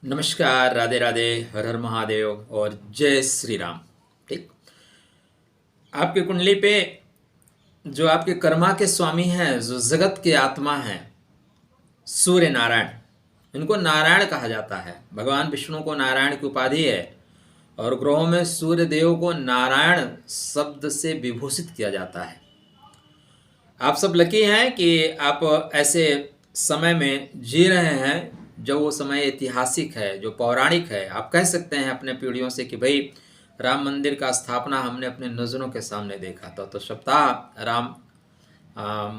नमस्कार, राधे राधे, हर हर महादेव और जय श्री राम। ठीक। आपकी कुंडली पे जो आपके कर्मा के स्वामी हैं, जो जगत के आत्मा हैं, सूर्य नारायण, इनको नारायण कहा जाता है। भगवान विष्णु को नारायण की उपाधि है और ग्रहों में सूर्य देव को नारायण शब्द से विभूषित किया जाता है। आप सब लकी हैं कि आप ऐसे समय में जी रहे हैं जो वो समय ऐतिहासिक है, जो पौराणिक है। आप कह सकते हैं अपने पीढ़ियों से कि भाई राम मंदिर का स्थापना हमने अपने नज़रों के सामने देखा था। तो सप्ताह राम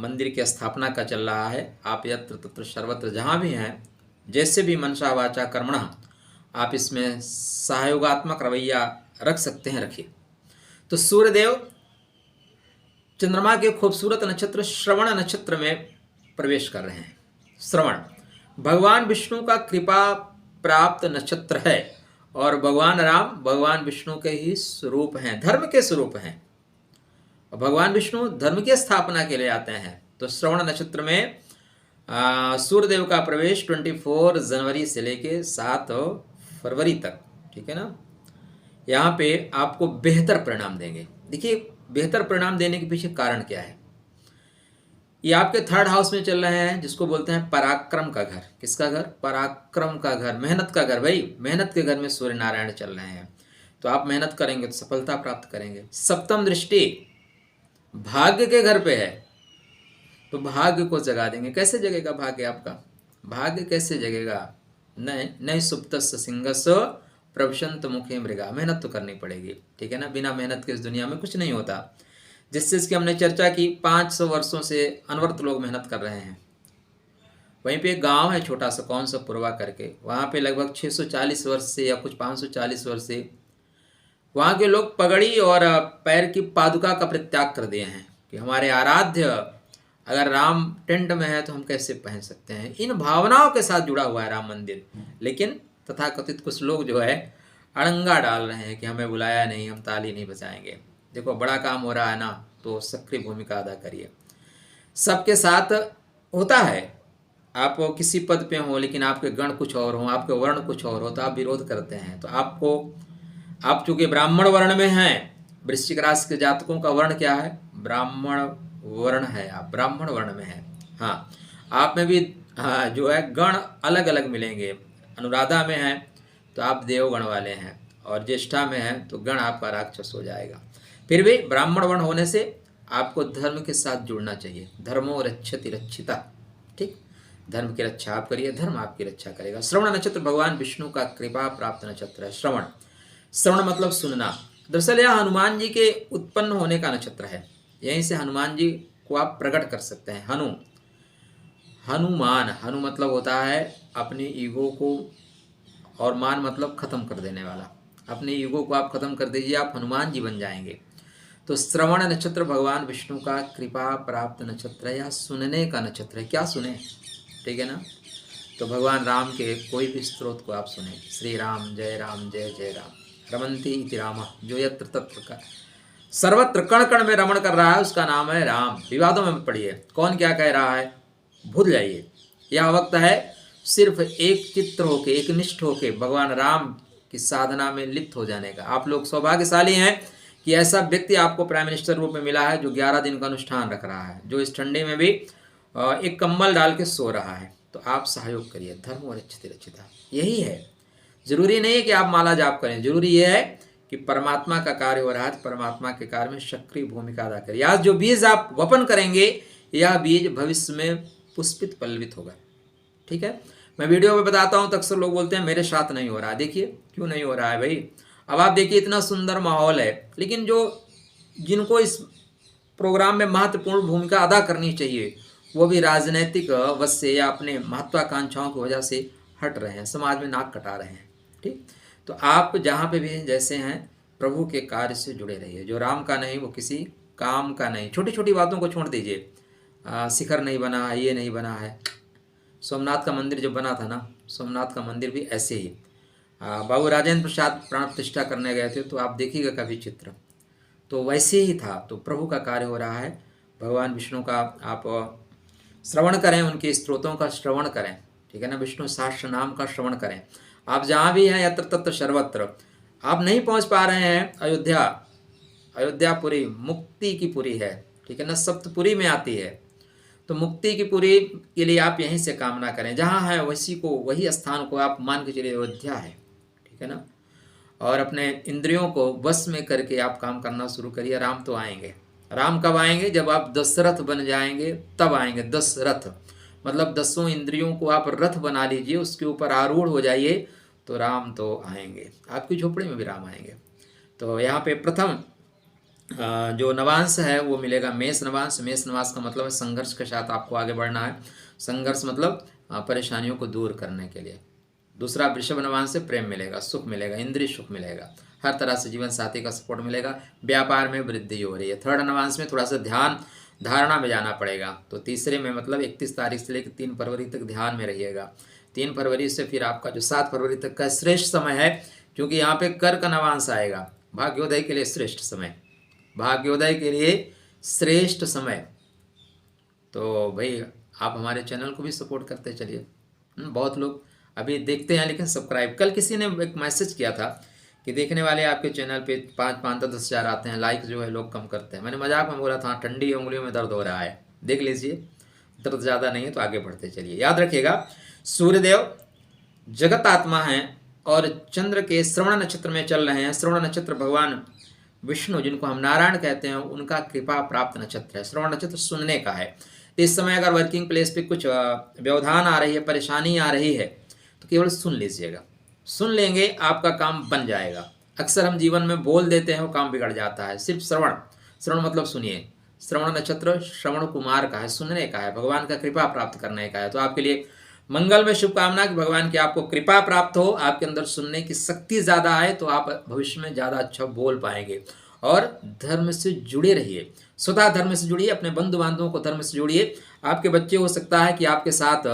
मंदिर की स्थापना का चल रहा है। आप यत्र तत्र सर्वत्र जहाँ भी हैं, जैसे भी मनसा वाचा कर्मणः, आप इसमें सहयोगात्मक रवैया रख सकते हैं, रखिए। तो सूर्यदेव चंद्रमा के खूबसूरत नक्षत्र श्रवण नक्षत्र में प्रवेश कर रहे हैं। श्रवण भगवान विष्णु का कृपा प्राप्त नक्षत्र है और भगवान राम भगवान विष्णु के ही स्वरूप हैं, धर्म के स्वरूप हैं। भगवान विष्णु धर्म की स्थापना के लिए आते हैं। तो श्रवण नक्षत्र में सूर्यदेव का प्रवेश 24 जनवरी से लेके 7 फरवरी तक, ठीक है ना। यहाँ पे आपको बेहतर परिणाम देंगे। देखिए, बेहतर परिणाम देने के पीछे कारण क्या है। ये आपके 3rd हाउस में चल रहे हैं, जिसको बोलते हैं पराक्रम का घर। किसका घर? पराक्रम का घर, मेहनत का घर। भाई मेहनत के घर में सूर्य नारायण चल रहे हैं, तो आप मेहनत करेंगे तो सफलता प्राप्त करेंगे। सप्तम दृष्टि भाग्य के घर पे है, तो भाग्य को जगा देंगे। कैसे जगेगा भाग्य आपका? भाग्य कैसे जगेगा? नहीं सुप्तस्य सिंहस्य प्रवशंत मुखे मृगा। मेहनत तो करनी पड़ेगी, ठीक है ना। बिना मेहनत के इस दुनिया में कुछ नहीं होता। जिस चीज़ की हमने चर्चा की, 500 वर्षों से अनवरत लोग मेहनत कर रहे हैं। वहीं पे एक गांव है छोटा सा, कौन सा, पुरवा करके। वहाँ पे लगभग 640 वर्ष से या कुछ 540 वर्ष से वहाँ के लोग पगड़ी और पैर की पादुका का परित्याग कर दिए हैं कि हमारे आराध्य अगर राम टेंट में है तो हम कैसे पहन सकते हैं। इन भावनाओं के साथ जुड़ा हुआ है राम मंदिर। लेकिन तथाकथित कुछ लोग जो है अड़ंगा डाल रहे हैं कि हमें बुलाया नहीं, हम ताली नहीं बजाएंगे। देखो, बड़ा काम हो रहा है ना, तो सक्रिय भूमिका अदा करिए। सबके साथ होता है, आप किसी पद पे हो लेकिन आपके गण कुछ और हो, आपके वर्ण कुछ और हो, तो आप विरोध करते हैं। तो आप चूंकि ब्राह्मण वर्ण में हैं, वृश्चिक राशि के जातकों का वर्ण क्या है? ब्राह्मण वर्ण है। आप ब्राह्मण वर्ण में हैं। हाँ, आप में भी जो है गण अलग अलग मिलेंगे। अनुराधा में है तो आप देवगण वाले हैं, और ज्येष्ठा में है तो गण आपका राक्षस हो जाएगा। फिर भी ब्राह्मण वर्ण होने से आपको धर्म के साथ जुड़ना चाहिए। धर्मो रक्षति रक्षिता। ठीक, धर्म की रक्षा आप करिए, धर्म आपकी रक्षा करेगा। श्रवण नक्षत्र भगवान विष्णु का कृपा प्राप्त नक्षत्र है। श्रवण मतलब सुनना। दरअसल यह हनुमान जी के उत्पन्न होने का नक्षत्र है। यहीं से हनुमान जी को आप प्रकट कर सकते हैं। हनुमान, हनु मतलब होता है अपनी ईगो को, और मान मतलब खत्म कर देने वाला। अपने ईगो को आप खत्म कर दीजिए, आप हनुमान जी बन जाएंगे। तो श्रवण नक्षत्र भगवान विष्णु का कृपा प्राप्त नक्षत्र है, या सुनने का नक्षत्र है। क्या सुने? ठीक है ना। तो भगवान राम के कोई भी स्त्रोत को आप सुने। श्री राम जय जय राम, रमन्ति इति राम, जो यत्र तत्र का सर्वत्र कण कण में रमण कर रहा है, उसका नाम है राम। विवादों में पढ़िए कौन क्या कह रहा है, भूल जाइए। यह वक्त है सिर्फ एक चित्र होके, एक निष्ठ होके भगवान राम की साधना में लिप्त हो जाने का। आप लोग सौभाग्यशाली हैं कि ऐसा व्यक्ति आपको प्राइम मिनिस्टर रूप में मिला है, जो 11 दिन का अनुष्ठान रख रहा है, जो इस ठंडे में भी एक कंबल डाल के सो रहा है। तो आप सहयोग करिए। धर्म और रक्षिता, यही है। जरूरी नहीं है कि आप माला जाप करें, जरूरी यह है कि परमात्मा का कार्य हो रहा है, परमात्मा के कार्य में सक्रिय भूमिका अदा करिए। आज जो बीज आप वपन करेंगे, यह बीज भविष्य में पुष्पित पल्लवित होगा। ठीक है। मैं वीडियो में बताता हूँ तो अक्सर लोग बोलते हैं मेरे साथ नहीं हो रहा है। देखिए क्यों नहीं हो रहा है भाई। अब आप देखिए, इतना सुंदर माहौल है, लेकिन जिनको इस प्रोग्राम में महत्वपूर्ण भूमिका अदा करनी चाहिए, वो भी राजनीतिक वश से या अपने महत्वाकांक्षाओं की वजह से हट रहे हैं, समाज में नाक कटा रहे हैं। ठीक, तो आप जहाँ पे भी जैसे हैं, प्रभु के कार्य से जुड़े रहिए। जो राम का नहीं वो किसी काम का नहीं। छोटी छोटी बातों को छोड़ दीजिए। शिखर नहीं बना है, ये नहीं बना है। सोमनाथ का मंदिर जो बना था ना, सोमनाथ का मंदिर भी ऐसे ही बाबू राजेंद्र प्रसाद प्राण प्रतिष्ठा करने गए थे, तो आप देखिएगा कभी चित्र, तो वैसे ही था। तो प्रभु का कार्य हो रहा है। भगवान विष्णु का आप श्रवण करें, उनके स्त्रोतों का श्रवण करें, ठीक है ना। विष्णु सहस्त्र नाम का श्रवण करें। आप जहाँ भी हैं यत्र तत्र सर्वत्र, आप नहीं पहुँच पा रहे हैं अयोध्या, अयोध्यापुरी मुक्ति की पुरी है, ठीक है ना, सप्तपुरी में आती है। तो मुक्ति की पुरी के लिए आप यहीं से कामना करें, जहाँ है वही को, वही स्थान को आप मान के चलिए अयोध्या है, ठीक है ना। और अपने इंद्रियों को वश में करके आप काम करना शुरू करिए। राम तो आएंगे। राम कब आएंगे? जब आप दशरथ बन जाएंगे तब आएंगे। दशरथ मतलब 10 इंद्रियों को आप रथ बना लीजिए, उसके ऊपर आरूढ़ हो जाइए, तो राम तो आएंगे। आपकी झोपड़ी में भी राम आएंगे। तो यहाँ पे प्रथम जो नवांश है वो मिलेगा मेष नवांश। मेष नवांश का मतलब है संघर्ष के साथ आपको आगे बढ़ना है। संघर्ष मतलब परेशानियों को दूर करने के लिए। दूसरा वृषभ नवांश से प्रेम मिलेगा, सुख मिलेगा, इंद्रिय सुख मिलेगा, हर तरह से जीवन साथी का सपोर्ट मिलेगा, व्यापार में वृद्धि हो रही है। थर्ड नवांश में थोड़ा सा ध्यान धारणा में जाना पड़ेगा। तो तीसरे में मतलब 31 तारीख से लेकर 3 फरवरी तक ध्यान में रहिएगा। 3 फरवरी से फिर आपका जो 7 फरवरी तक का श्रेष्ठ समय है, क्योंकि यहाँ पे कर का नवांश आएगा। भाग्योदय के लिए श्रेष्ठ समय, भाग्योदय के लिए श्रेष्ठ समय। तो भाई आप हमारे चैनल को भी सपोर्ट करते चलिए। बहुत लोग अभी देखते हैं लेकिन सब्सक्राइब, कल किसी ने एक मैसेज किया था कि देखने वाले आपके चैनल पे 5-10 हज़ार आते हैं, लाइक जो है लोग कम करते हैं। मैंने मजाक में बोला था ठंडी उंगलियों में दर्द हो रहा है, देख लीजिए, दर्द ज़्यादा नहीं है तो आगे बढ़ते चलिए। याद रखिएगा सूर्यदेव जगत आत्मा हैं और चंद्र के श्रवण नक्षत्र में चल रहे हैं। श्रवण नक्षत्र भगवान विष्णु जिनको हम नारायण कहते हैं उनका कृपा प्राप्त नक्षत्र है। श्रवण नक्षत्र सुनने का है। तो इस समय अगर वर्किंग प्लेस पे कुछ व्यवधान आ रही है, परेशानी आ रही है, तो केवल सुन लीजिएगा। सुन लेंगे आपका काम बन जाएगा। अक्सर हम जीवन में बोल देते हैं, वो काम बिगड़ जाता है। सिर्फ श्रवण, श्रवण मतलब सुनिए। श्रवण नक्षत्र श्रवण कुमार का है, सुनने का है, भगवान का कृपा प्राप्त करने का है। तो आपके लिए मंगल में शुभकामना कि भगवान की आपको कृपा प्राप्त हो, आपके अंदर सुनने की शक्ति ज़्यादा है, तो आप भविष्य में ज़्यादा अच्छा बोल पाएंगे। और धर्म से जुड़े रहिए, स्वतः धर्म से जुड़िए, अपने बंधु बांधवों को धर्म से जोड़िए। आपके बच्चे हो सकता है कि आपके साथ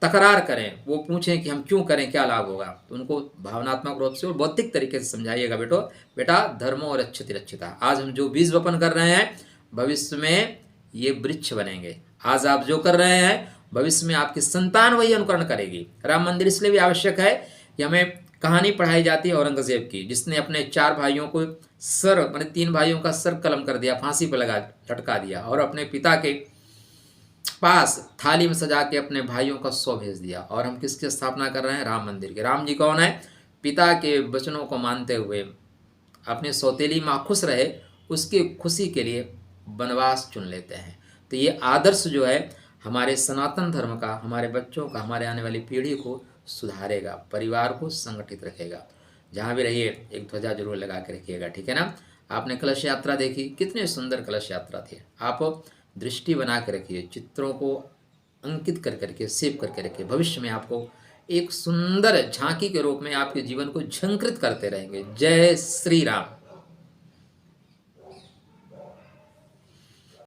तकरार करें, वो पूछें कि हम क्यों करें, क्या लाभ होगा, तो उनको भावनात्मक रूप से और बौद्धिक तरीके से समझाइएगा, बेटा धर्म और रक्षति रक्षिता। आज हम जो बीज वपन कर रहे हैं भविष्य में ये वृक्ष बनेंगे। आज आप जो कर रहे हैं भविष्य में आपकी संतान वही अनुकरण करेगी। राम मंदिर इसलिए भी आवश्यक है कि हमें कहानी पढ़ाई जाती है औरंगजेब की, जिसने अपने 4 भाइयों को सर, मैंने 3 भाइयों का सर कलम कर दिया, फांसी पर लटका दिया, और अपने पिता के पास थाली में सजा के अपने भाइयों का 100 भेज दिया। और हम किसकी स्थापना कर रहे हैं? राम मंदिर के। राम जी कौन है? पिता के वचनों को मानते हुए अपनी सौतेली माँ खुश रहे, उसकी खुशी के लिए वनवास चुन लेते हैं। तो ये आदर्श जो है हमारे सनातन धर्म का, हमारे बच्चों का, हमारे आने वाली पीढ़ी को सुधारेगा, परिवार को संगठित रखेगा। जहाँ भी रहिए एक ध्वजा जरूर लगा के रखिएगा, ठीक है ना। आपने कलश यात्रा देखी, कितने सुंदर कलश यात्रा थी। आप दृष्टि बना के रखिए, चित्रों को अंकित कर करके सेव करके रखिए। भविष्य में आपको एक सुंदर झांकी के रूप में आपके जीवन को झंकृत करते रहेंगे। जय श्री राम।